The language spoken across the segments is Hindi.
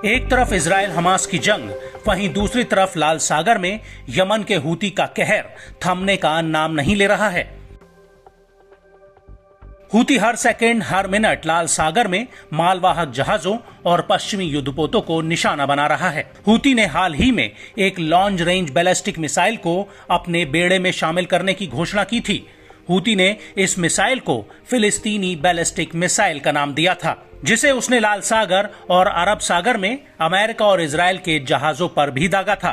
एक तरफ इजराइल हमास की जंग, वहीं दूसरी तरफ लाल सागर में यमन के हूती का कहर थमने का नाम नहीं ले रहा है। हूती हर सेकेंड हर मिनट लाल सागर में मालवाहक जहाजों और पश्चिमी युद्धपोतों को निशाना बना रहा है। हूती ने हाल ही में एक लॉन्ग रेंज बैलिस्टिक मिसाइल को अपने बेड़े में शामिल करने की घोषणा की थी। हूती ने इस मिसाइल को फिलिस्तीनी बैलिस्टिक मिसाइल का नाम दिया था, जिसे उसने लाल सागर और अरब सागर में अमेरिका और इजराइल के जहाजों पर भी दागा था।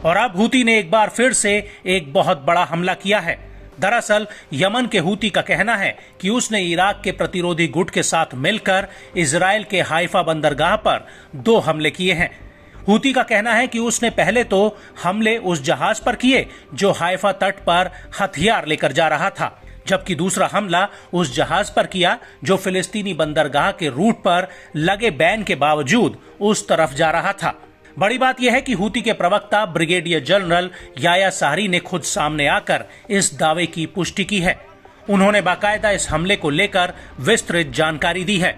और अब हूती ने एक बार फिर से एक बहुत बड़ा हमला किया है। दरअसल यमन के हूती का कहना है कि उसने इराक के प्रतिरोधी गुट के साथ मिलकर इजराइल के हाइफा बंदरगाह पर 2 हमले किए हैं। हूती का कहना है कि उसने पहले तो हमले उस जहाज पर किए जो हाइफा तट पर हथियार लेकर जा रहा था, जबकि दूसरा हमला उस जहाज पर किया जो फिलिस्तीनी बंदरगाह के रूट पर लगे बैन के बावजूद उस तरफ जा रहा था। बड़ी बात यह है कि हूती के प्रवक्ता ब्रिगेडियर जनरल याया साहरी ने खुद सामने आकर इस दावे की पुष्टि की है। उन्होंने बाकायदा इस हमले को लेकर विस्तृत जानकारी दी है।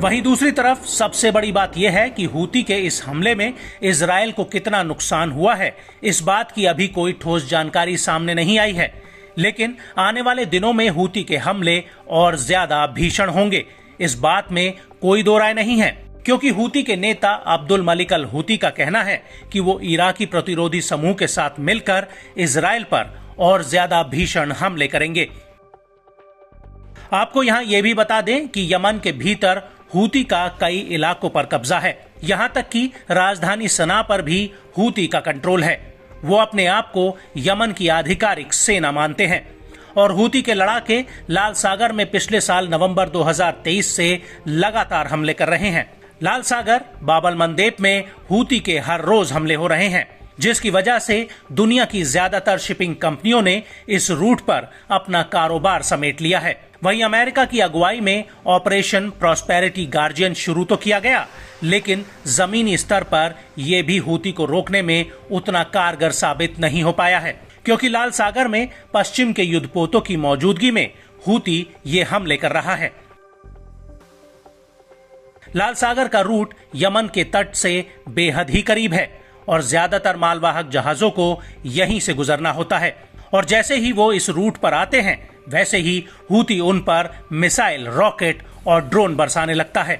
वहीं दूसरी तरफ सबसे बड़ी बात यह है कि हूती के इस हमले में इजराइल को कितना नुकसान हुआ है, इस बात की अभी कोई ठोस जानकारी सामने नहीं आई है। लेकिन आने वाले दिनों में हूती के हमले और ज्यादा भीषण होंगे, इस बात में कोई दो राय नहीं है, क्योंकि हूती के नेता अब्दुल मलिक अल हूती का कहना है कि वो इराकी प्रतिरोधी समूह के साथ मिलकर इजराइल पर और ज्यादा भीषण हमले करेंगे। आपको यहाँ ये भी बता दें कि यमन के भीतर हूती का कई इलाकों पर कब्जा है, यहाँ तक कि राजधानी सना पर भी हूती का कंट्रोल है। वो अपने आप को यमन की आधिकारिक सेना मानते हैं और हूती के लड़ाके लाल सागर में पिछले साल नवंबर 2023 से लगातार हमले कर रहे हैं। लाल सागर बाब अल मंदेब में हूती के हर रोज हमले हो रहे हैं, जिसकी वजह से दुनिया की ज्यादातर शिपिंग कंपनियों ने इस रूट पर अपना कारोबार समेट लिया है। वहीं अमेरिका की अगुवाई में ऑपरेशन प्रॉस्पेरिटी गार्जियन शुरू तो किया गया, लेकिन जमीनी स्तर पर यह भी हूती को रोकने में उतना कारगर साबित नहीं हो पाया है, क्योंकि लाल सागर में पश्चिम के युद्धपोतों की मौजूदगी में हूती ये हमले कर रहा है। लाल सागर का रूट यमन के तट से बेहद ही करीब है और ज्यादातर मालवाहक जहाजों को यहीं से गुजरना होता है, और जैसे ही वो इस रूट पर आते हैं वैसे ही हूती उन पर मिसाइल, रॉकेट और ड्रोन बरसाने लगता है।